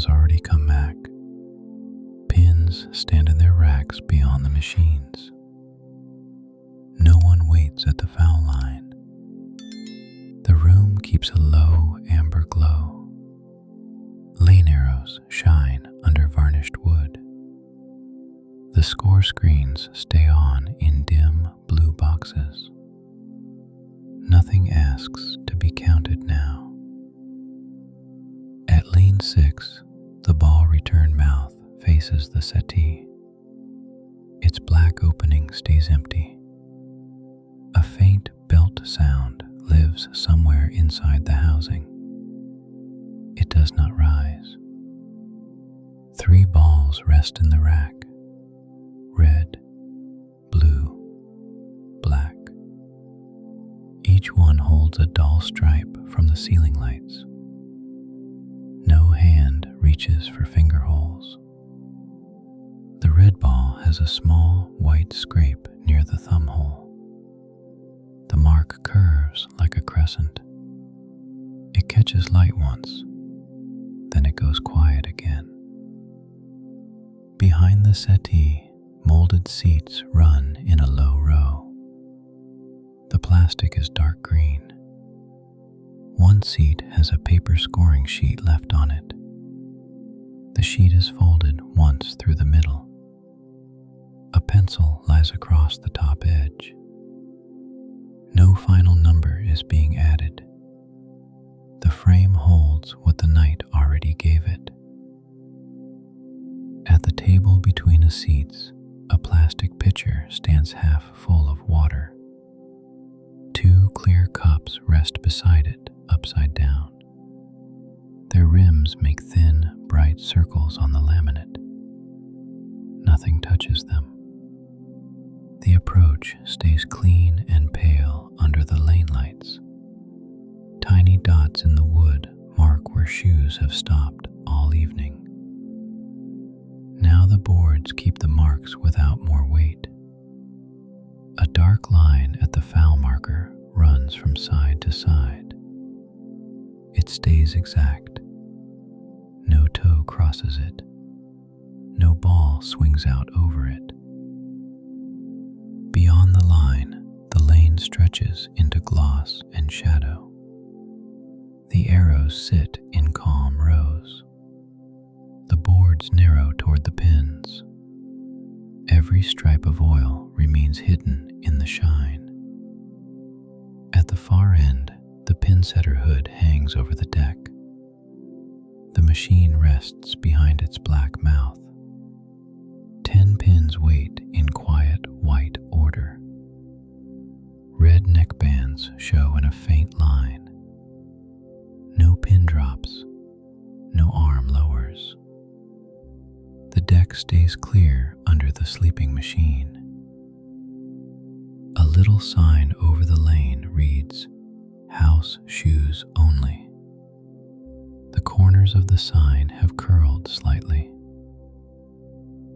has already come back. Pins stand in their racks beyond the machines. No one waits at the foul line. The room keeps a low amber glow. Lane arrows shine under varnished wood. The score screens stay on in dim blue boxes. Nothing asks to be counted now. At lane 6, the ball return mouth faces the settee. Its black opening stays empty. A faint belt sound lives somewhere inside the housing. It does not rise. 3 balls rest in the rack. Red, blue, black. Each one holds a dull stripe from the ceiling lights. No hand reaches for finger holes. The red ball has a small white scrape near the thumb hole. The mark curves like a crescent. It catches light once, then it goes quiet again. Behind the settee, molded seats run in a low row. The plastic is dark green. One seat has a paper scoring sheet left on it. The sheet is folded once through the middle. A pencil lies across the top edge. No final number is being added. The frame holds what the night already gave it. At the table between the seats, a plastic pitcher stands half full of water. 2 clear cups rest beside it, upside down. Their rims make thin, bright circles on the laminate. Nothing touches them. The approach stays clean and pale under the lane lights. Tiny dots in the wood mark where shoes have stopped all evening. Now the boards keep the marks without more weight. A dark line at the foul marker runs from side to side. It stays exact. No toe crosses it. No ball swings out over it. Beyond the line, the lane stretches into gloss and shadow. The arrows sit in calm rows. The boards narrow toward the pins. Every stripe of oil remains hidden in the shine. At the far end, the pin setter hood hangs over the deck. The machine rests behind its black mouth. 10 pins wait in quiet white order. Red neckbands show in a faint line. No pin drops, no arm lowers. The deck stays clear under the sleeping machine. A little sign over the lane reads, "House shoes only." The corners of the sign have curled slightly.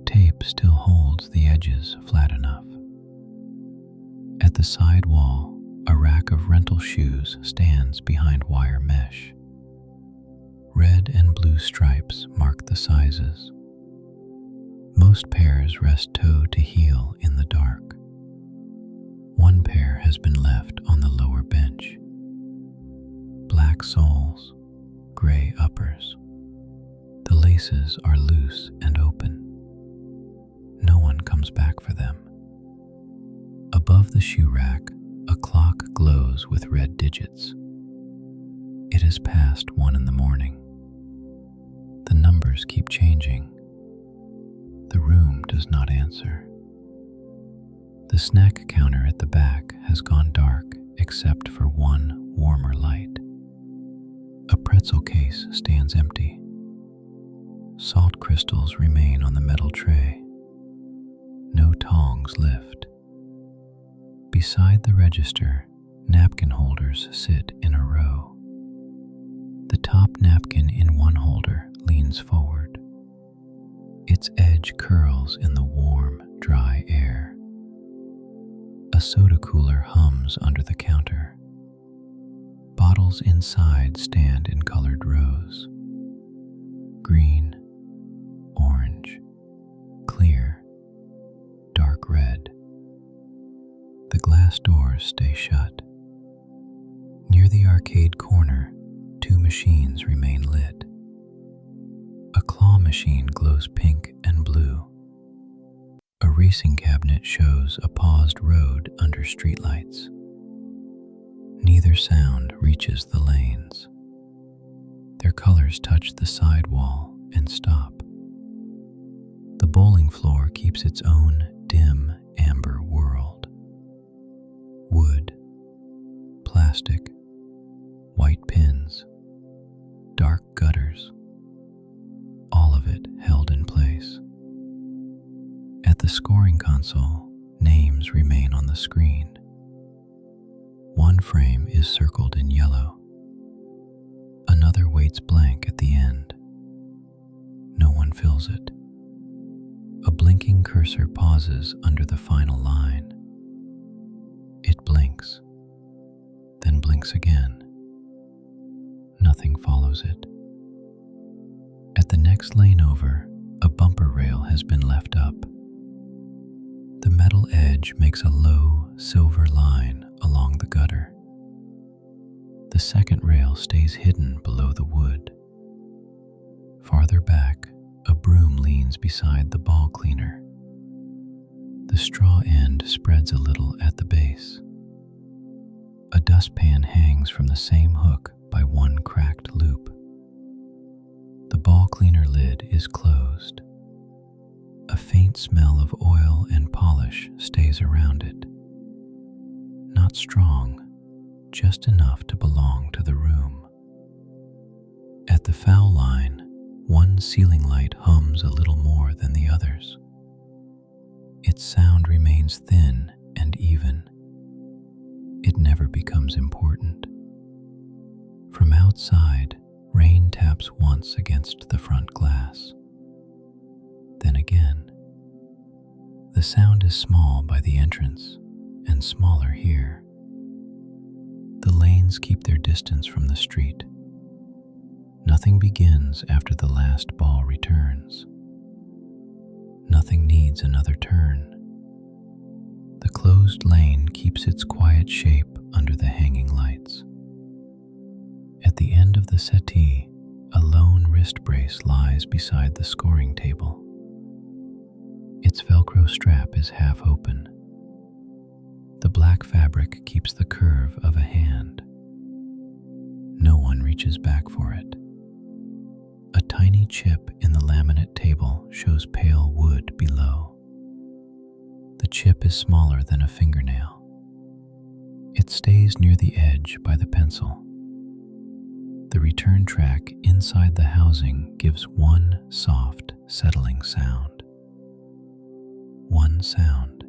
Tape still holds the edges flat enough. At the side wall, a rack of rental shoes stands behind wire mesh. Red and blue stripes mark the sizes. Most pairs rest toe to heel in the dark. One pair has been left on the lower bench. Black soles, gray uppers. The laces are loose and open. No one comes back for them. Above the shoe rack, a clock glows with red digits. It is past 1 in the morning. The numbers keep changing. The room does not answer. The snack counter at the back has gone dark except for one warmer light. A pretzel case stands empty. Salt crystals remain on the metal tray. No tongs lift. Beside the register, napkin holders sit in a row. The top napkin in one holder leans forward. Its edge curls in the warm, dry air. A soda cooler hums under the counter. Bottles inside stand in colored rows. green, orange, clear, dark red. The glass doors stay shut. Near the arcade corner, two machines remain lit. A claw machine glows pink and blue. A racing cabinet shows a paused road under streetlights. Neither sound reaches the lanes. Their colors touch the sidewall and stop. The bowling floor keeps its own dim amber world. Wood, plastic, white pins, dark gutters, all of it held in place. At the scoring console, names remain on the screen. One frame is circled in yellow. Another waits blank at the end. No one fills it. A blinking cursor pauses under the final line. It blinks, then blinks again. Nothing follows it. At the next lane over, a bumper rail has been left up. The metal edge makes a low, silver line along the gutter. The second rail stays hidden below the wood. Farther back, a broom leans beside the ball cleaner. The straw end spreads a little at the base. A dustpan hangs from the same hook by one cracked loop. The ball cleaner lid is closed. A faint smell of oil and polish stays around it. Not strong, just enough to belong to the room. At the foul line, one ceiling light hums a little more than the others. Its sound remains thin and even. It never becomes important. From outside, rain taps once against the front glass. Then again. The sound is small by the entrance and smaller here. The lanes keep their distance from the street. Nothing begins after the last ball returns. Nothing needs another turn. The closed lane keeps its quiet shape under the hanging lights. At the end of the settee, a lone wrist brace lies beside the scoring table. Its Velcro strap is half open. The black fabric keeps the curve of a hand. No one reaches back for it. A tiny chip in the laminate table shows pale wood below. The chip is smaller than a fingernail. It stays near the edge by the pencil. The return track inside the housing gives one soft, settling sound. One sound.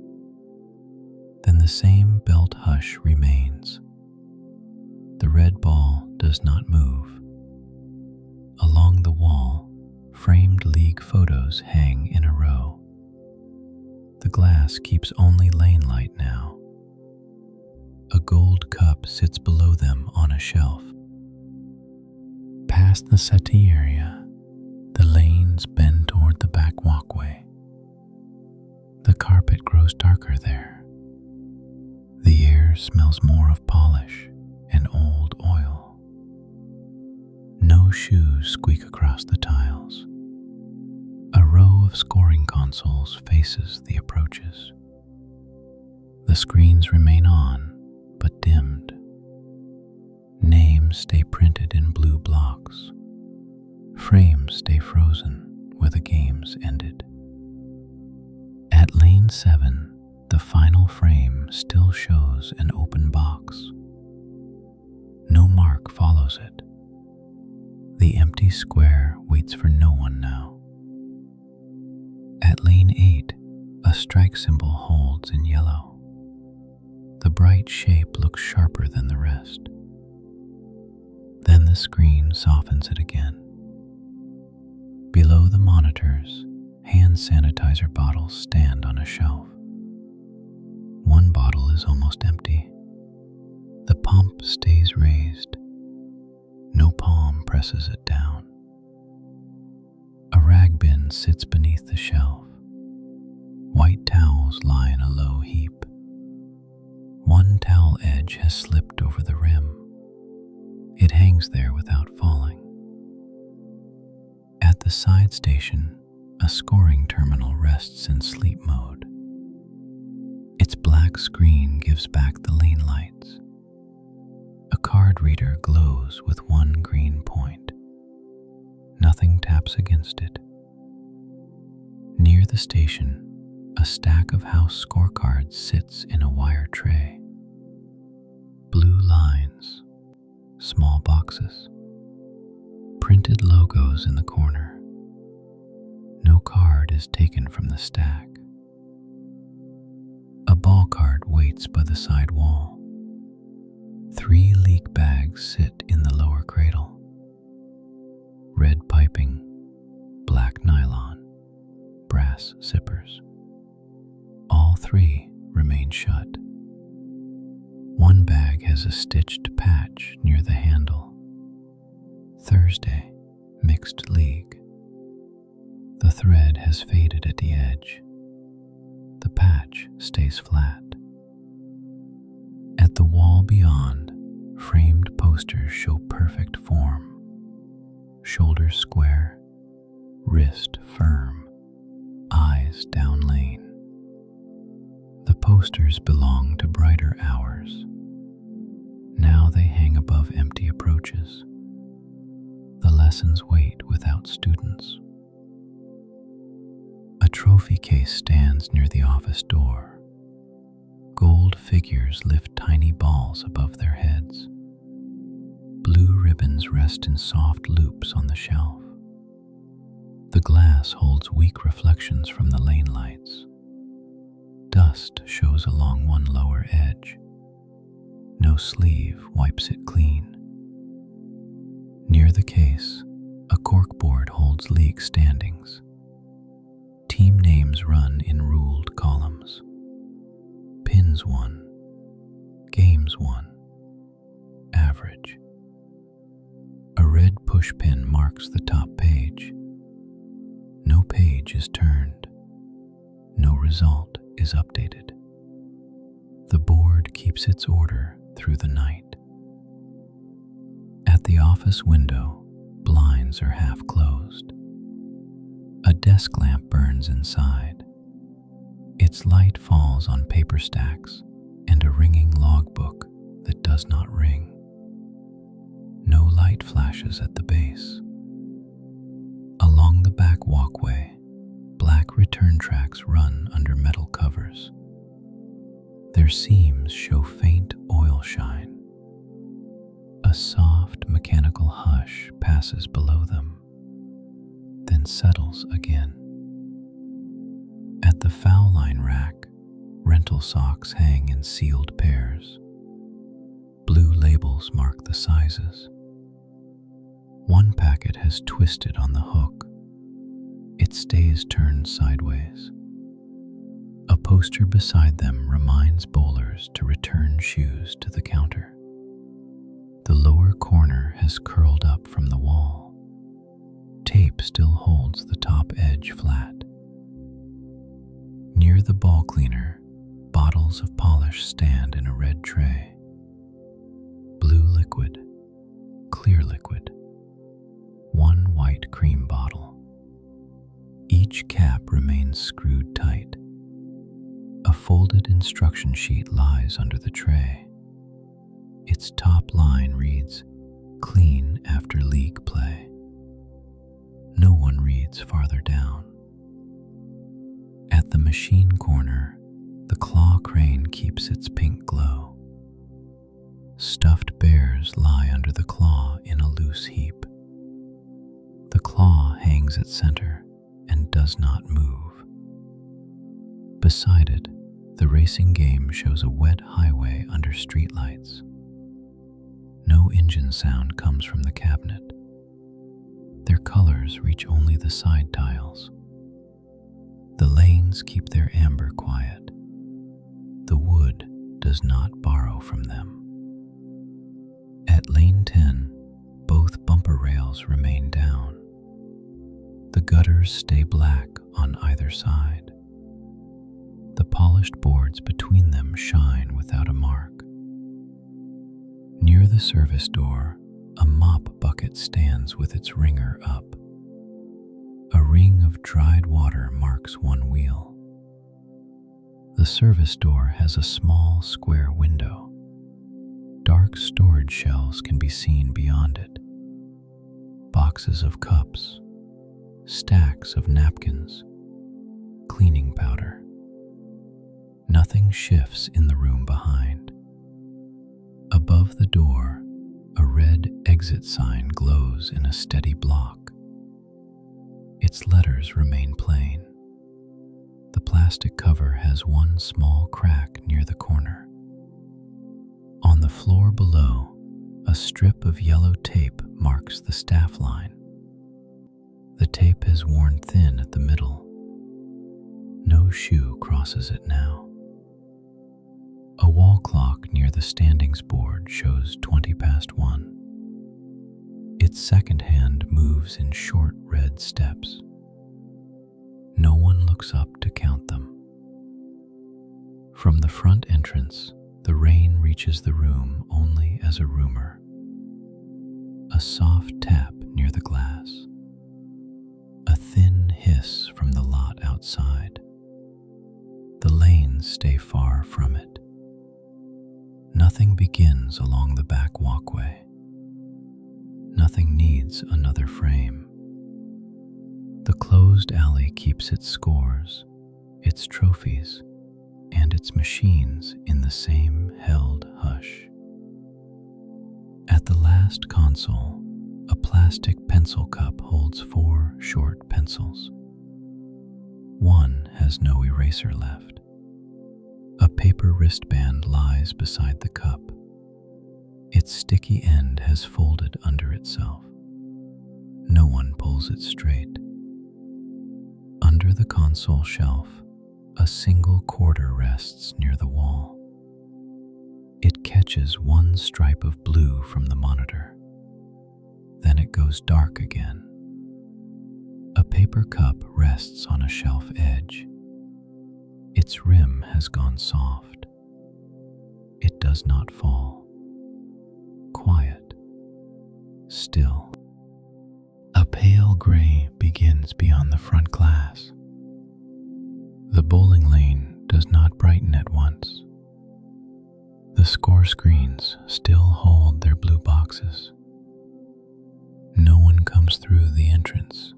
Then the same belt hush remains. The red ball does not move. Along the wall, framed league photos hang in a row. The glass keeps only lane light now. A gold cup sits below them on a shelf. Past the settee area, the lanes bend toward the back walkway. The carpet grows darker there. The air smells more of polish and old oil. No shoes squeak across the tiles. A row of scoring consoles faces the approaches. The screens remain on, but dimmed. Names stay printed in blue blocks. Frames stay frozen where the games ended. At lane 7, the final frame still shows an open box. No mark follows it. The empty square waits for no one now. At lane 8, a strike symbol holds in yellow. The bright shape looks sharper than the rest. Then the screen softens it again. Below the monitors, hand sanitizer bottles stand on a shelf. One bottle is almost empty. The pump stays raised. No palm presses it down. apron sits beneath the shelf. White towels lie in a low heap. One towel edge has slipped over the rim. It hangs there without falling. At the side station, a scoring terminal rests in sleep mode. Its black screen gives back the lane lights. A card reader glows with one green point. Nothing taps against it. Near the station, a stack of house scorecards sits in a wire tray. Blue lines, small boxes, printed logos in the corner. No card is taken from the stack. A ball card waits by the side wall. 3 leak bags sit in the lower cradle. Red piping, black nylon, brass zippers. All 3 remain shut. One bag has a stitched patch near the handle. Thursday, mixed league. The thread has faded at the edge. The patch stays flat. At the wall beyond, framed posters show perfect form. Shoulders square, wrist firm, eyes down lane. The posters belong to brighter hours. Now they hang above empty approaches. The lessons wait without students. A trophy case stands near the office door. Gold figures lift tiny balls above their heads. Blue ribbons rest in soft loops on the shelf. The glass holds weak reflections from the lane lights. Dust shows along one lower edge. No sleeve wipes it clean. Near the case, a corkboard holds league standings. Team names run in ruled columns. Pins won, games won, average. A red pushpin marks the top page. No page is turned. No result is updated. The board keeps its order through the night. At the office window, blinds are half closed. A desk lamp burns inside. Its light falls on paper stacks and a ringing logbook that does not ring. No light flashes at the base. Along the back walkway, black return tracks run under metal covers. Their seams show faint oil shine. A soft mechanical hush passes below them, then settles again. At the foul line rack, rental socks hang in sealed pairs. Blue labels mark the sizes. One packet has twisted on the hook. It stays turned sideways. A poster beside them reminds bowlers to return shoes to the counter. The lower corner has curled up from the wall. Tape still holds the top edge flat. Near the ball cleaner, bottles of polish stand in a red tray. Blue liquid, clear liquid, one white cream bottle. Each cap remains screwed tight. A folded instruction sheet lies under the tray. Its top line reads, "Clean after league play." No one reads farther down. At the machine corner, the claw crane keeps its pink glow. Stuffed bears lie under the claw in a loose heap. The claw hangs at center and does not move. Beside it, the racing game shows a wet highway under streetlights. No engine sound comes from the cabinet. Their colors reach only the side tiles. The lanes keep their amber quiet. The wood does not borrow from them. At lane 10, both bumper rails remain down. The gutters stay black on either side. The polished boards between them shine without a mark. Near the service door, a mop bucket stands with its wringer up. A ring of dried water marks one wheel. The service door has a small square window. Dark storage shelves can be seen beyond it. Boxes of cups, stacks of napkins, cleaning powder. Nothing shifts in the room behind. Above the door, a red exit sign glows in a steady block. Its letters remain plain. The plastic cover has one small crack near the corner. On the floor below, a strip of yellow tape marks the staff line. The tape has worn thin at the middle. No shoe crosses it now. A wall clock near the standings board shows 20 past 1. Its second hand moves in short red steps. No one looks up to count them. From the front entrance, the rain reaches the room only as a rumor. A soft tap near the glass. A thin hiss from the lot outside. The lanes stay far from it. Nothing begins along the back walkway. Nothing needs another frame. The closed alley keeps its scores, its trophies, and its machines in the same held hush. At the last console, a plastic pencil cup holds 4 short pencils. One has no eraser left. A paper wristband lies beside the cup. Its sticky end has folded under itself. No one pulls it straight. Under the console shelf, a single quarter rests near the wall. It catches one stripe of blue from the monitor. Then it goes dark again. A paper cup rests on a shelf edge. Its rim has gone soft. It does not fall. Quiet. Still. A pale gray begins beyond the front glass. The bowling lane does not brighten at once. The score screens still hold their blue boxes. No one comes through the entrance.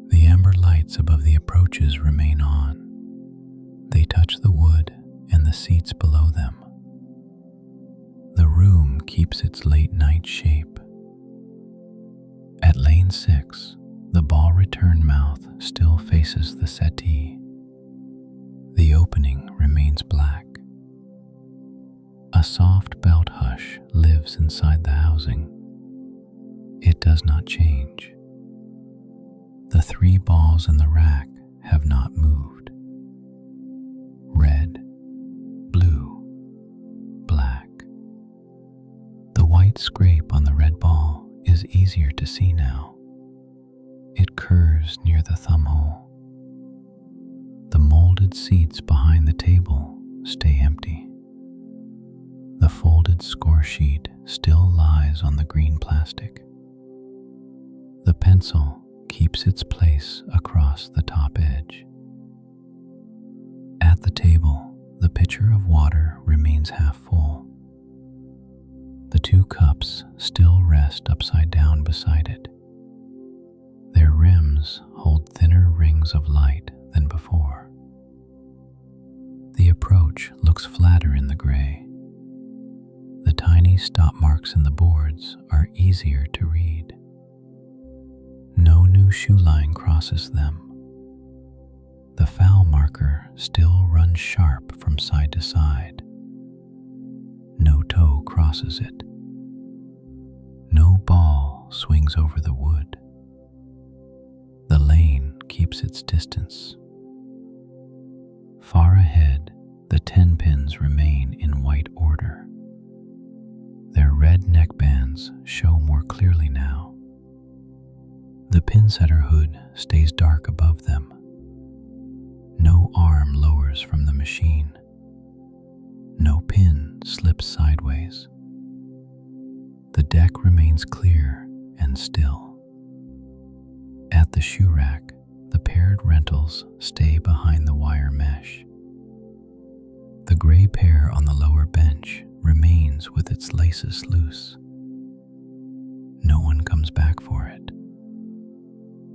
The amber lights above the approaches remain on. They touch the wood and the seats below them. The room keeps its late night shape. At lane 6, the ball return mouth still faces the settee. The opening remains black. A soft belt hush lives inside the housing. It does not change. The 3 balls in the rack have not moved. Red, blue, black. The white scrape on the red ball is easier to see now. It curves near the thumb hole. The molded seats behind the table stay empty. The folded score sheet still lies on the green plastic. The pencil keeps its place across the top edge. At the table, the pitcher of water remains half full. The 2 cups still rest upside down beside it. Their rims hold thinner rings of light than before. The approach looks flatter in the gray. The tiny stop marks in the boards are easier to read. No new shoe line crosses them. The foul marker still runs sharp from side to side. No toe crosses it. No ball swings over the wood. The lane keeps its distance. Far ahead, the 10 pins remain in white order. Their red neckbands show more clearly now. The pinsetter hood stays dark above them. No arm lowers from the machine. No pin slips sideways. The deck remains clear and still. At the shoe rack, the paired rentals stay behind the wire mesh. The gray pair on the lower bench remains with its laces loose. No one comes back for it.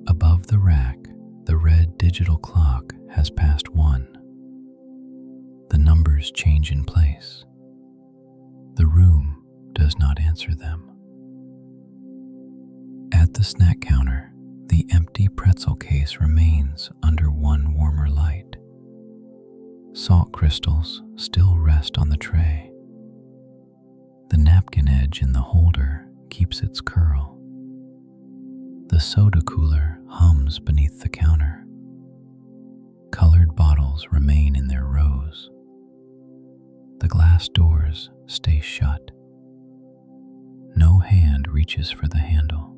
Above the rack, the red digital clock has passed 1. The numbers change in place. The room does not answer them. At the snack counter, the empty pretzel case remains under one warmer light. Salt crystals still rest on the tray. The napkin edge in the holder keeps its curl. The soda cooler hums beneath the counter. Colored bottles remain in their rows. The glass doors stay shut. No hand reaches for the handle.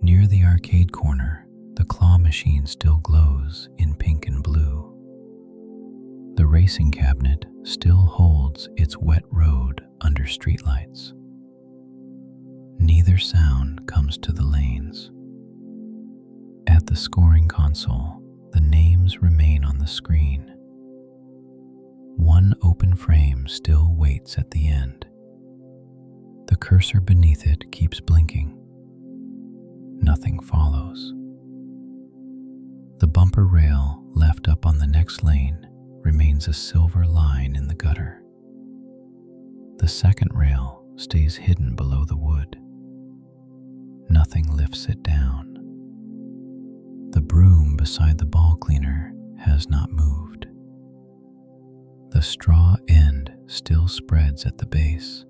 Near the arcade corner, the claw machine still glows in pink and blue. The racing cabinet still holds its wet road under streetlights. Neither sound comes to the lanes. At the scoring console, the names remain on the screen. One open frame still waits at the end. The cursor beneath it keeps blinking. Nothing follows. The bumper rail left up on the next lane remains a silver line in the gutter. The second rail stays hidden below the wood. Nothing lifts it down. The broom beside the ball cleaner has not moved. The straw end still spreads at the base.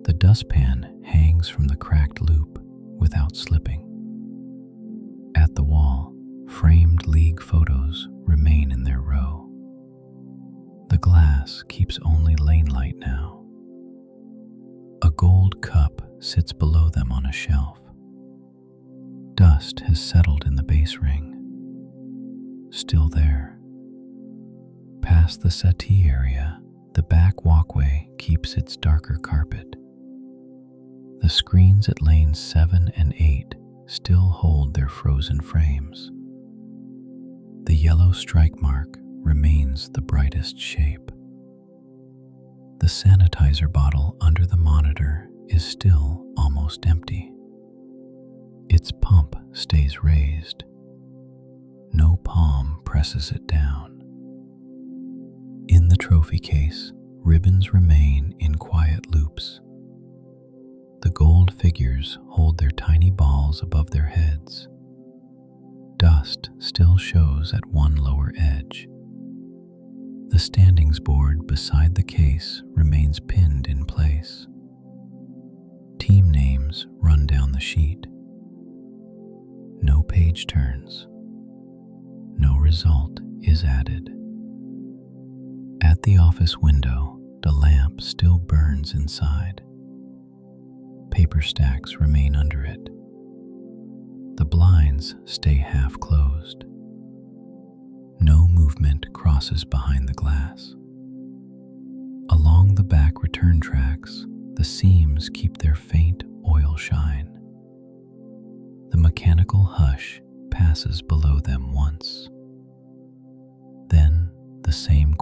The dustpan hangs from the cracked loop without slipping. At the wall, framed league photos remain in their row. The glass keeps only lane light now. A gold cup sits below them on a shelf. Dust has settled in the base ring. Still there. Past the settee area, the back walkway keeps its darker carpet. The screens at lanes 7 and 8 still hold their frozen frames. The yellow strike mark remains the brightest shape. The sanitizer bottle under the monitor is still almost empty. Its pump stays raised. No palm presses it down. In the trophy case, ribbons remain in quiet loops. The gold figures hold their tiny balls above their heads. Dust still shows at one lower edge. The standings board beside the case remains pinned in place. Team names run down the sheet. No page turns. No result is added. At the office window, the lamp still burns inside. Paper stacks remain under it. The blinds stay half closed. No movement crosses behind the glass. Along the back return tracks, the seams keep their faint oil shine. The mechanical hush passes below them once. Then the same